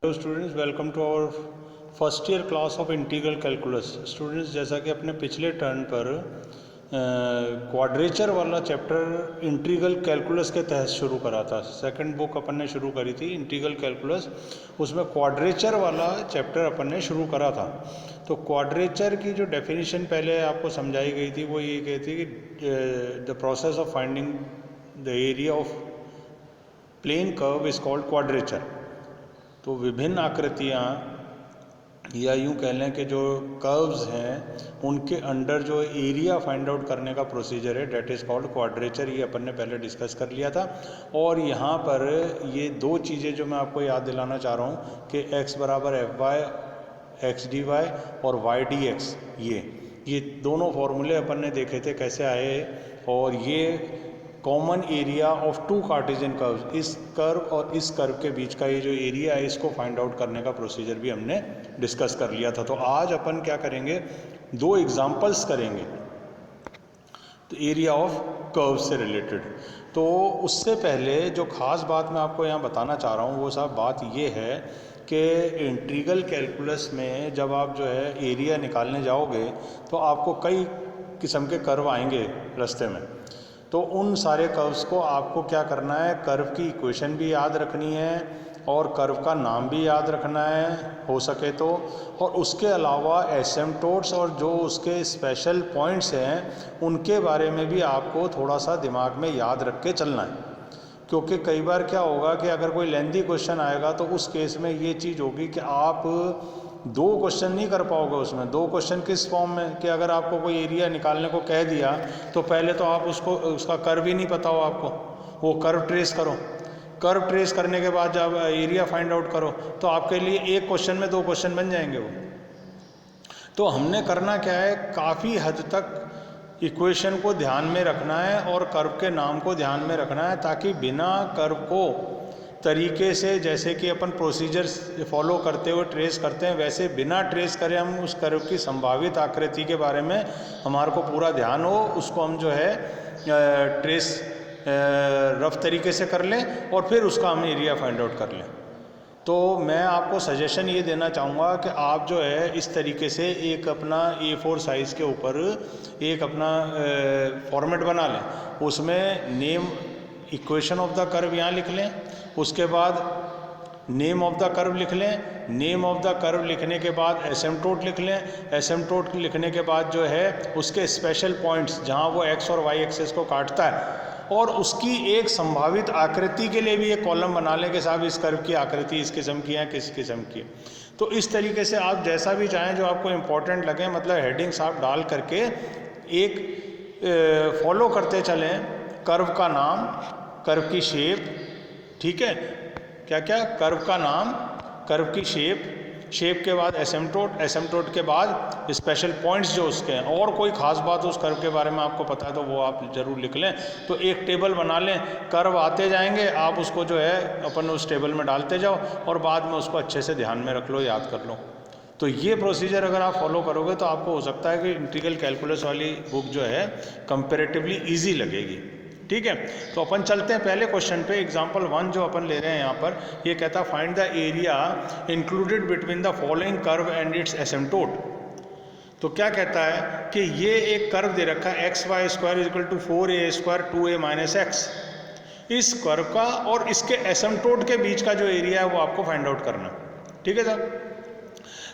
Hello students, welcome to our first year class of integral calculus. Students, जैसा कि अपने पिछले टर्न पर क्वाड्रेचर वाला चैप्टर इंटीग्रल कैलकुलस के तहत शुरू करा था। सेकंड बुक अपन ने शुरू करी थी इंटीग्रल कैलकुलस, उसमें क्वाड्रेचर वाला चैप्टर अपन ने शुरू करा था। तो क्वाड्रेचर की जो डेफिनेशन पहले आपको समझाई गई थी वो ये कहती है कि the process of finding the area of plane curve is called quadrature. तो विभिन्न आकृतियाँ या यूँ कह लें कि जो कर्व्स हैं उनके अंडर जो एरिया फाइंड आउट करने का प्रोसीजर है डेट इज़ कॉल्ड क्वाड्रेचर। ये अपन ने पहले डिस्कस कर लिया था। और यहाँ पर ये दो चीज़ें जो मैं आपको याद दिलाना चाह रहा हूँ कि x बराबर F Y X D Y और वाई डी एक्स, ये दोनों फॉर्मूले अपन ने देखे थे कैसे आए। और ये common area of two cartesian curve, इस कर्व और इस कर्व के बीच का ये जो एरिया है इसको फाइंड आउट करने का प्रोसीजर भी हमने डिस्कस कर लिया था। तो आज अपन क्या करेंगे, दो एग्जांपल्स करेंगे तो एरिया ऑफ कर्व से रिलेटेड। तो उससे पहले जो ख़ास बात मैं आपको यहाँ बताना चाह रहा हूँ वो सब बात ये है कि इंटीग्रल कैलकुलस में जब आप जो है एरिया निकालने जाओगे तो आपको कई किस्म के कर्व आएंगे रास्ते में। तो उन सारे कर्व्स को आपको क्या करना है, कर्व की इक्वेशन भी याद रखनी है और कर्व का नाम भी याद रखना है हो सके तो, और उसके अलावा एसिम्पटोट्स और जो उसके स्पेशल पॉइंट्स हैं उनके बारे में भी आपको थोड़ा सा दिमाग में याद रख के चलना है। क्योंकि कई बार क्या होगा कि अगर कोई लेंथी क्वेश्चन आएगा तो उस केस में ये चीज़ होगी कि आप दो क्वेश्चन नहीं कर पाओगे उसमें। दो क्वेश्चन किस फॉर्म में कि अगर आपको कोई एरिया निकालने को कह दिया तो पहले तो आप उसका कर्व ही नहीं पता हो आपको, वो कर्व ट्रेस करो, कर्व ट्रेस करने के बाद जब एरिया फाइंड आउट करो तो आपके लिए एक क्वेश्चन में दो क्वेश्चन बन जाएंगे वो। तो हमने करना क्या है, काफ़ी हद तक इक्वेशन को ध्यान में रखना है और कर्व के नाम को ध्यान में रखना है, ताकि बिना कर्व को तरीके से, जैसे कि अपन प्रोसीजर फॉलो करते हुए ट्रेस करते हैं, वैसे बिना ट्रेस करे हम उस कर्व की संभावित आकृति के बारे में हमारे को पूरा ध्यान हो, उसको हम जो है ट्रेस रफ तरीके से कर लें और फिर उसका हम एरिया फाइंड आउट कर लें। तो मैं आपको सजेशन ये देना चाहूँगा कि आप जो है इस तरीके से एक अपना A4 साइज़ के ऊपर एक अपना फॉर्मेट बना लें, उसमें name equation of the curve यहाँ लिख लें, उसके बाद नेम ऑफ द कर्व लिख लें, नेम ऑफ द कर्व लिखने के बाद एसिम्पटोट लिख लें, एसिम्पटोट लिखने के बाद जो है उसके स्पेशल पॉइंट्स जहाँ वो x और y एक्सेस को काटता है और उसकी एक संभावित आकृति के लिए भी एक कॉलम बना लें कि साहब इस कर्व की आकृति इस किस्म की है, किस किस्म की है। तो इस तरीके से आप जैसा भी चाहें जो आपको इम्पोर्टेंट लगे, मतलब हेडिंग्स आप डाल करके एक फॉलो करते चलें। कर्व का नाम, कर्व की शेप, ठीक है, क्या क्या, कर्व का नाम, कर्व की शेप, शेप के बाद एसिम्पटोट, एसिम्पटोट के बाद स्पेशल पॉइंट्स जो उसके हैं, और कोई ख़ास बात उस कर्व के बारे में आपको पता है तो वो आप ज़रूर लिख लें। तो एक टेबल बना लें, कर्व आते जाएंगे, आप उसको जो है अपन उस टेबल में डालते जाओ और बाद में उसको अच्छे से ध्यान में रख लो, याद कर लो। तो ये प्रोसीजर अगर आप फॉलो करोगे तो आपको हो सकता है कि इंटीग्रल कैलकुलस वाली बुक जो है कंपेरेटिवली ईजी लगेगी, ठीक है। तो अपन चलते हैं पहले क्वेश्चन पे। एग्जांपल 1 जो अपन ले रहे हैं यहाँ पर, ये कहता है find the area included between the following curve and its asymptote. तो क्या कहता है कि ये एक कर्व दे रखा है x y square equal to 4a square 2a minus x. इस कर्व का और इसके एसिम्पटोट के बीच का जो एरिया है वो आपको फाइंड आउट करना, ठीक है सर।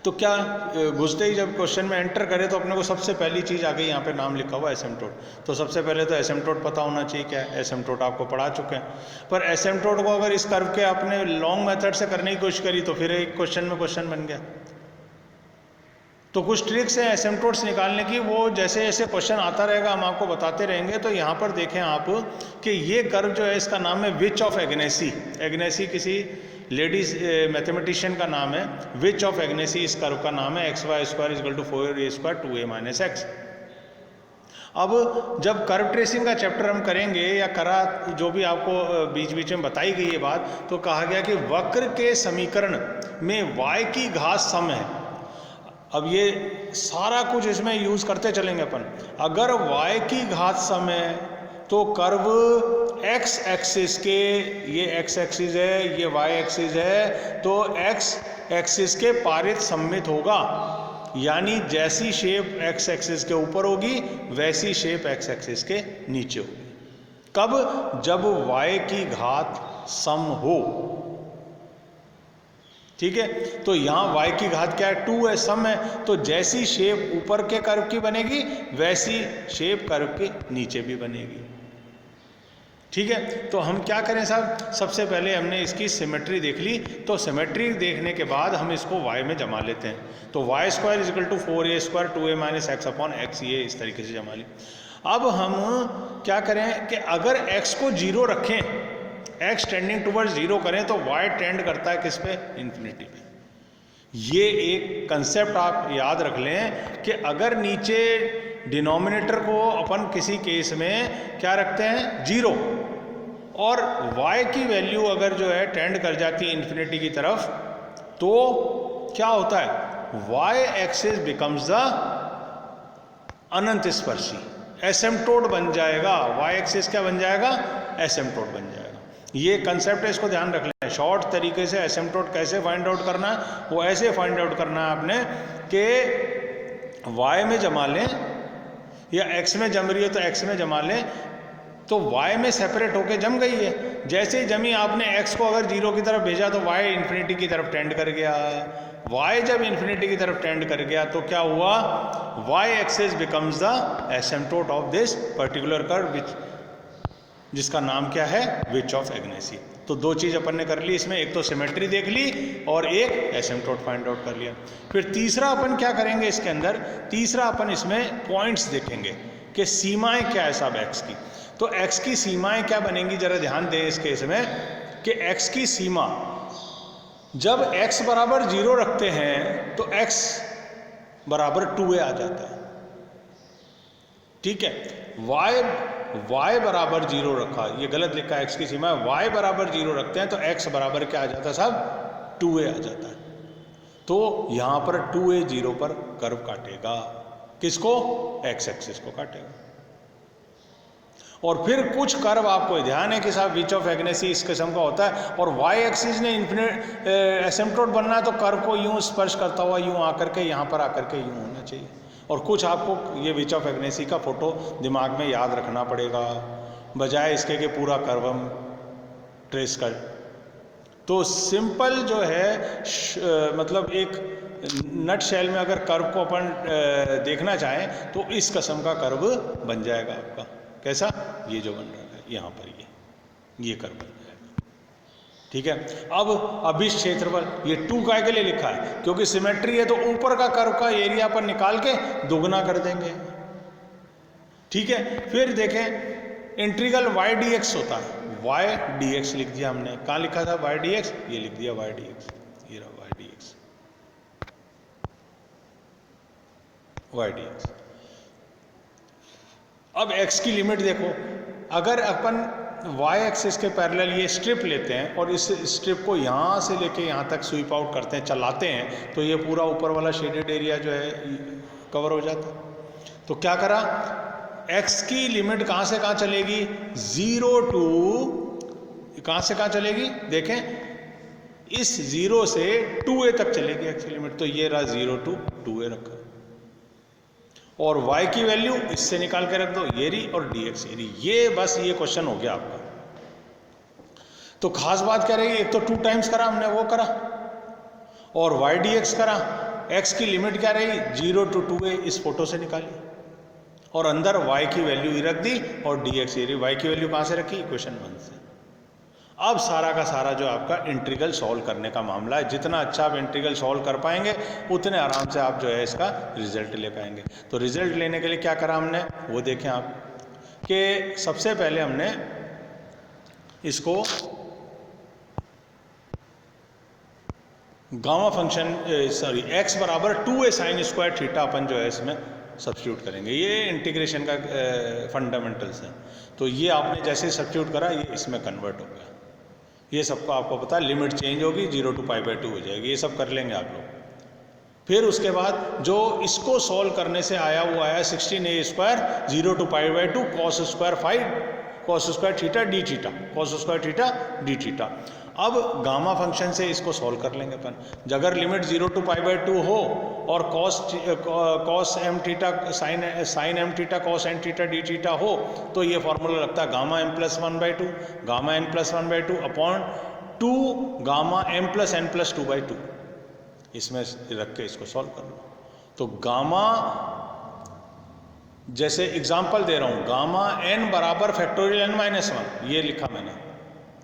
तो क्या घुसते ही जब क्वेश्चन में एंटर करें तो अपने को सबसे पहली चीज़ आ गई, यहाँ पे नाम लिखा हुआ एसिम्पटोट। तो सबसे पहले तो एसिम्पटोट पता होना चाहिए क्या है। एसिम्पटोट आपको पढ़ा चुके हैं, पर एसिम्पटोट को अगर इस कर्व के आपने लॉन्ग मेथड से करने की कोशिश करी तो फिर एक क्वेश्चन में क्वेश्चन बन गया। तो कुछ ट्रिक्स हैं एसिम्पटोट्स निकालने की, वो जैसे जैसे क्वेश्चन आता रहेगा हम आपको बताते रहेंगे। तो यहाँ पर देखें आप कि ये कर्व जो है इसका नाम है विच ऑफ एग्नेसी। एग्नेसी किसी लेडीज मैथमेटिशियन का नाम है, विच ऑफ एग्नेसी इस कर्व का नाम है, x y square equal to 4a square 2a minus x. अब जब कर्व ट्रेसिंग का चैप्टर हम करेंगे या करा, जो भी आपको बीच बीच में बताई गई ये बात, तो कहा गया कि वक्र के समीकरण में y की घात सम है। अब ये सारा कुछ इसमें यूज़ करते चलेंगे अपन। अगर y की घात सम है तो कर्व एक्स एक्सिस के, ये एक्स एक्सिस है, ये वाई एक्सिस है, तो एक्स एक्सिस के पारित सममित होगा, यानी जैसी शेप एक्स एक्सिस के ऊपर होगी वैसी शेप एक्स एक्सिस के नीचे होगी। कब? जब y की घात सम हो। ठीक है, तो यहाँ y की घात क्या है? 2 है, सम है, तो जैसी शेप ऊपर के कर्व की बनेगी वैसी शेप कर्व के नीचे भी बनेगी। ठीक है, तो हम क्या करें साहब, सबसे पहले हमने इसकी सिमेट्री देख ली, तो सिमेट्री देखने के बाद हम इसको y में जमा लेते हैं। तो y square equal to 4a² 2a minus x upon x, ये इस तरीके से जमा ली। अब हम क्या करें कि अगर x को 0 रखें, x टेंडिंग टूवर्ड्स 0 करें, तो y टेंड करता है किस पे? इन्फिनिटी पे। ये एक कंसेप्ट आप याद रख लें कि अगर नीचे डिनोमिनेटर को अपन किसी केस में क्या रखते हैं? 0, और y की वैल्यू अगर जो है टेंड कर जाती है इन्फिनिटी की तरफ, तो क्या होता है? y एक्सिस बिकम्स द अनंत स्पर्शी, एसिम्प्टोट बन जाएगा। y एक्सिस क्या बन जाएगा? एसिम्प्टोट बन जाएगा। ये कंसेप्ट है, इसको ध्यान रख लें। शॉर्ट तरीके से एसिम्प्टोट कैसे फाइंड आउट करना है, वो ऐसे फाइंड आउट करना है आपने कि y में जमा लें, या x में जम रही है तो x में जमा लें, तो y में सेपरेट होके जम गई है। जैसे ही जमी, आपने x को अगर 0 की तरफ भेजा तो y इन्फिनिटी की तरफ टेंड कर गया। y जब इन्फिनिटी की तरफ टेंड कर गया तो क्या हुआ? y axis becomes the asymptote of this particular curve, जिसका नाम क्या है? Witch of Agnesi. तो दो चीज़ अपन ने कर ली इसमें, एक तो सिमेट्री देख ली और एक एसिम्प्टोट फाइंड आउट कर लिया। फिर तीसरा अपन क्या करेंगे इसके अंदर? तीसरा अपन इसमें पॉइंट्स देखेंगे कि सीमाएं क्या है साहब x की। तो x की सीमाएं क्या बनेंगी, जरा ध्यान दें इस केस में कि x की सीमा जब x बराबर 0 रखते हैं तो x बराबर 2a आ जाता है। ठीक है, y बराबर 0 रखा, ये गलत लिखा है, x की सीमा है, y बराबर 0 रखते हैं तो x बराबर क्या आ जाता है साहब? 2a आ जाता है। तो यहां पर 2a 0 पर कर्व काटेगा, किसको? x एक्सिस को काटेगा। और फिर कुछ कर्व आपको ध्यान है कि साहब विच ऑफ एग्नेसी इस किस्म का होता है, और y एक्सिस ने इन्फिनिट एसिम्प्टोट बनना है तो कर्व को यूं स्पर्श करता हुआ यूं आकर के यहाँ पर आकर के यूं होना चाहिए। और कुछ आपको ये विच ऑफ एग्नेसी का फोटो दिमाग में याद रखना पड़ेगा, बजाय इसके कि पूरा कर्व हम ट्रेस कर। तो सिंपल जो है मतलब एक नट शेल में अगर कर्व को अपन देखना चाहें तो इस किस्म का कर्व बन जाएगा आपका। कैसा? ये जो बन रहा है यहाँ पर, ये कर्व बन जाएगा। ठीक है, अब अभिष्ट क्षेत्रफल, ये 2 काय के लिए लिखा है? क्योंकि सिमेट्री है तो ऊपर का कर्व का एरिया पर निकाल के दुगना कर देंगे। ठीक है, फिर देखें इंटीग्रल y dx होता है, y dx लिख दिया हमने। कहाँ लिखा था y dx? ये लिख दिया y dx, ये रहा y dx, y dx। अब x की लिमिट देखो, अगर अपन y एक्सिस के पैरेलल ये स्ट्रिप लेते हैं और इस स्ट्रिप को यहाँ से लेके यहाँ तक स्वीप आउट करते हैं, चलाते हैं, तो ये पूरा ऊपर वाला शेडेड एरिया जो है कवर हो जाता है। तो क्या करा? x की लिमिट कहाँ से कहाँ चलेगी? 0 टू कहाँ से कहाँ चलेगी? देखें, इस 0 से 2a तक चलेगी x की लिमिट। तो ये रहा 0 टू 2a रखा, और y की वैल्यू इससे निकाल के रख दो, ये रही, और dx ये रही। ये बस ये क्वेश्चन हो गया आपका। तो खास बात क्या रहेगी? एक तो 2 टाइम्स करा हमने, वो करा, और y dx करा। x की लिमिट क्या रही? 0 टू 2a, इस फोटो से निकाली, और अंदर y की वैल्यू ही रख दी, और dx ये रही। y की वैल्यू कहाँ से रखी? इक्वेशन 1 से। अब सारा का सारा जो आपका इंटीग्रल सॉल्व करने का मामला है। जितना अच्छा आप इंटीग्रल सॉल्व कर पाएंगे उतने आराम से आप जो है इसका रिजल्ट ले पाएंगे। तो रिजल्ट लेने के लिए क्या करा हमने, वो देखें आप कि सबसे पहले हमने इसको गामा फंक्शन x बराबर 2a साइन स्क्वायर थीटा अपन जो है इसमें सब्स्टिट्यूट करेंगे। ये इंटीग्रेशन का फंडामेंटल्स है। तो ये आपने जैसे सब्स्टिट्यूट करा, ये इसमें कन्वर्ट हो गया। ये सबको आपको पता है, लिमिट चेंज होगी, 0 टू π/2 हो जाएगी। ये सब कर लेंगे आप लोग। फिर उसके बाद जो इसको सॉल्व करने से आया वो आया 16a² 0 to π/2 cos² 5 cos square theta d theta, cos square theta d theta. अब गामा फंक्शन से इसको सॉल्व कर लेंगे अपन। अगर लिमिट 0 to π/2 हो और cos m theta sine m theta cos n theta d theta हो तो ये फॉर्मूला लगता है gamma m + 1/2 gamma n + 1/2 upon 2 gamma m + n + 2/2। इसमें रख के इसको सॉल्व कर लो। तो गामा, जैसे एग्जाम्पल दे रहा हूं, गामा n बराबर फैक्टोरियल n - 1, ये लिखा मैंने,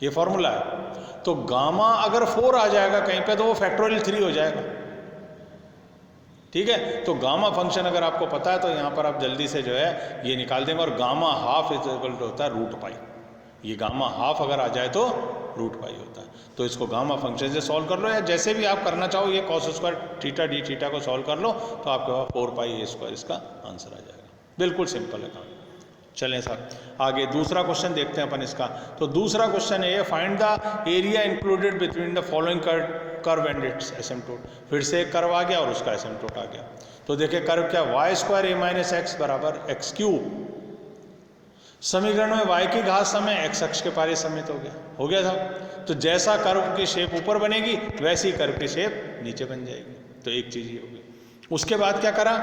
ये फॉर्मूला है। तो गामा अगर 4 आ जाएगा कहीं पे तो वो फैक्टोरियल 3 हो जाएगा। ठीक है, तो गामा फंक्शन अगर आपको पता है तो यहाँ पर आप जल्दी से जो है ये निकाल देंगे। और gamma half is equal to होता है √π। ये गामा हाफ अगर आ जाए तो √π होता है। तो इसको गामा फंक्शन से सॉल्व कर लो, या जैसे भी आप करना चाहो, ये cos square theta d theta को सॉल्व कर लो तो आपके पास 4π² इसका आंसर आ जाएगा। बिल्कुल सिंपल है काम। चलें सर आगे दूसरा क्वेश्चन देखते हैं अपन इसका। तो दूसरा क्वेश्चन है, find the area included between the following curve and its asymptote. फिर से एक कर्व आ गया और उसका एसिम्पटोट आ गया। तो देखिए कर्व क्या, y² a - x बराबर x³ समीकरण में y की घात समय x अक्ष के पारे समित हो गया था। तो जैसा कर्व की शेप ऊपर बनेगी वैसी कर्व की शेप नीचे बन जाएगी। तो एक चीज ये होगी। उसके बाद क्या करा,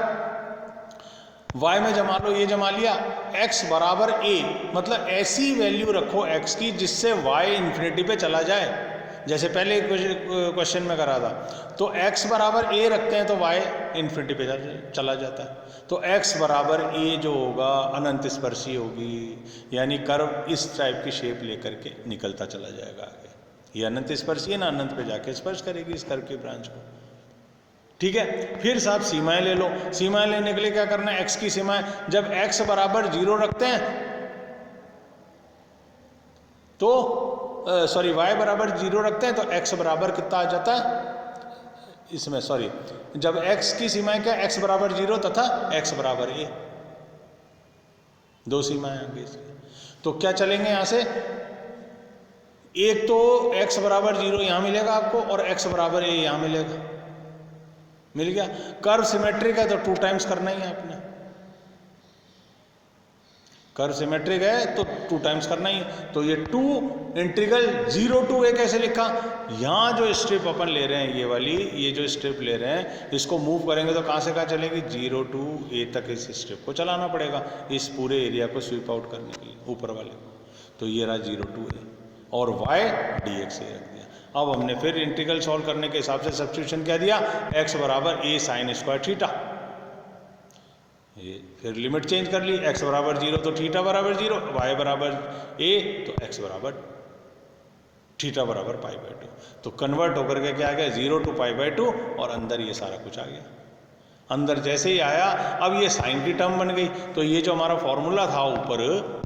y में जमा लो, ये जमा लिया, x बराबर a, मतलब ऐसी वैल्यू रखो x की जिससे y इन्फिनिटी पे चला जाए, जैसे पहले क्वेश्चन में करा था। तो x बराबर a रखते हैं तो y इन्फिनिटी पे चला जाता है। तो x बराबर a जो होगा अनंत स्पर्शी होगी, यानी कर्व इस टाइप की शेप लेकर के निकलता चला जाएगा आगे। ये अनंत स्पर्शी है ना, अनंत पे जाके स्पर्श करेगी इस कर्व की ब्रांच को। ठीक है, फिर साहब सीमाएं ले लो। सीमाएं लेने के लिए क्या करना है, x की सीमाएं, जब x बराबर 0 रखते हैं तो y बराबर 0 रखते हैं तो x बराबर कितना आ जाता है इसमें, जब x की सीमाएं क्या, x बराबर 0 तथा x बराबर a, दो सीमाएं आ गई इसकी। तो क्या चलेंगे यहां से, एक तो x बराबर 0 यहां मिलेगा आपको और x बराबर a यहां मिलेगा, मिल गया। कर्व सिमेट्रिक है तो 2 टाइम्स करना ही है आपने, कर्व सिमेट्रिक है तो 2 टाइम्स करना ही है। तो ये 2 इंटीग्रल 0 to a कैसे लिखा, यहाँ जो स्ट्रिप अपन ले रहे हैं, ये वाली, ये जो स्ट्रिप ले रहे हैं, इसको मूव करेंगे तो कहाँ से कहाँ चलेगी, 0 to a तक इस स्ट्रिप को चलाना पड़ेगा इस पूरे एरिया को स्वीप आउट करने के लिए, ऊपर वाले को। तो ये रहा 0 to a और y dx रख दिया। अब हमने फिर इंटीग्रल सॉल्व करने के हिसाब से सब्स्टिट्यूशन क्या दिया, x बराबर a sin स्क्वायर थीटा, ये फिर लिमिट चेंज कर ली, x बराबर 0 तो थीटा बराबर 0, y बराबर a तो x बराबर थीटा बराबर π/2। तो कन्वर्ट होकर के क्या आ गया, 0 to π/2 और अंदर ये सारा कुछ आ गया। अंदर जैसे ही आया, अब ये साइन की टर्म बन गई। तो ये जो हमारा फॉर्मूला था ऊपर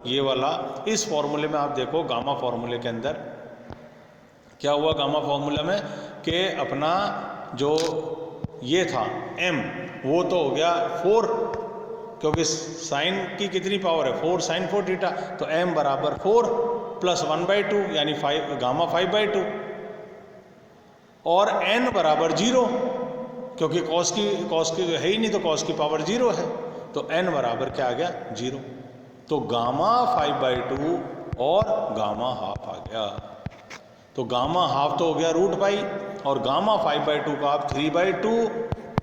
ये वाला, इस फॉर्मूले में आप देखो, गामा फॉर्मूले के अंदर क्या हुआ, गामा फॉर्मूला में कि अपना जो ये था m वो तो हो गया 4, क्योंकि साइन की कितनी पावर है, 4 sin 4 थीटा। तो m बराबर 4 + 1/2 यानी 5 गामा 5/2 और n बराबर 0, क्योंकि कॉस की है ही नहीं तो कॉस की पावर 0 है। तो n बराबर क्या आ गया, 0। तो गामा 5/2 और गामा हाफ आ गया। तो गामा हाफ तो हो गया √π और गामा 5/2 का आप 3/2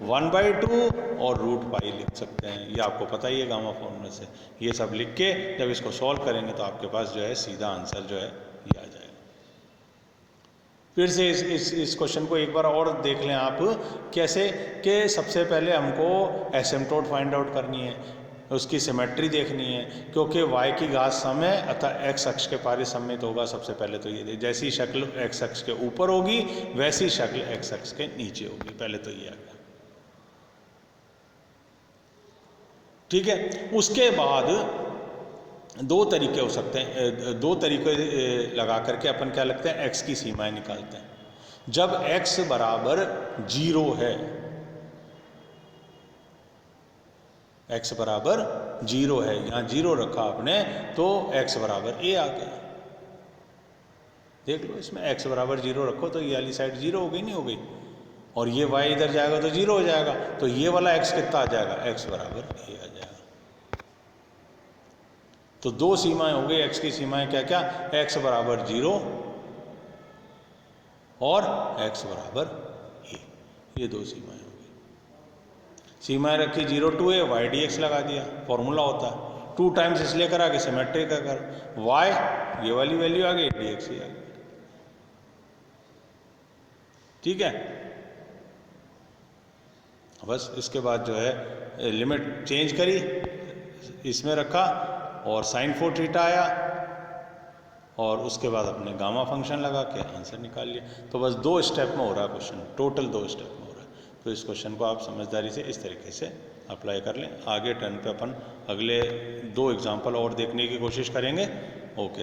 1/2 और √π लिख सकते हैं। ये आपको पता ही है गामा फॉर्मूले से। ये सब लिख के जब इसको सॉल्व करेंगे तो आपके पास जो है सीधा आंसर जो है ये आ जाएगा। फिर से इस क्वेश्चन को एक बार और देख लें आप, कैसे कि सबसे पहले हमको एसिम्पटोट फाइंड आउट करनी है, उसकी सिमेट्री देखनी है, क्योंकि y की घात समय अतः x अक्ष के पारे सम्मित होगा। सबसे पहले तो ये जैसी शक्ल x अक्ष के ऊपर होगी वैसी शक्ल x अक्ष के नीचे होगी, पहले तो ये आ गया। ठीक है, उसके बाद दो तरीके हो सकते हैं, दो तरीके लगा करके अपन क्या लगते हैं, x की सीमाएं निकालते हैं। जब x बराबर 0 है, x बराबर 0 है, यहाँ 0 रखा आपने तो x बराबर a आ गया। देख लो इसमें x बराबर 0 रखो तो ये वाली साइड 0 हो गई, नहीं हो गई, और ये y इधर जाएगा तो 0 हो जाएगा। तो ये वाला x कितना आ जाएगा, x बराबर a आ जाएगा। तो दो सीमाएं हो गई, एक्स की सीमाएं क्या क्या, एक्स बराबर 0 और एक्स बराबर ए, ये दो सीमाएं हो गई। सीमाएं रखी 0 to a, y D x लगा दिया, फॉर्मूला होता है 2 टाइम्स इसलिए करा कि सिमेट्रिक अगर y ये वाली वैल्यू आ गई, डी एक्स ही आ गई। ठीक है, बस इसके बाद जो है लिमिट चेंज करी, इसमें रखा और साइन 4 थीटा आया और उसके बाद अपने गामा फंक्शन लगा के आंसर निकाल लिया। तो बस 2 स्टेप में हो रहा है क्वेश्चन, टोटल 2 स्टेप में हो रहा है। तो इस क्वेश्चन को आप समझदारी से इस तरीके से अप्लाई कर लें। आगे टर्न पे अपन अगले 2 एग्जाम्पल और देखने की कोशिश करेंगे। ओके।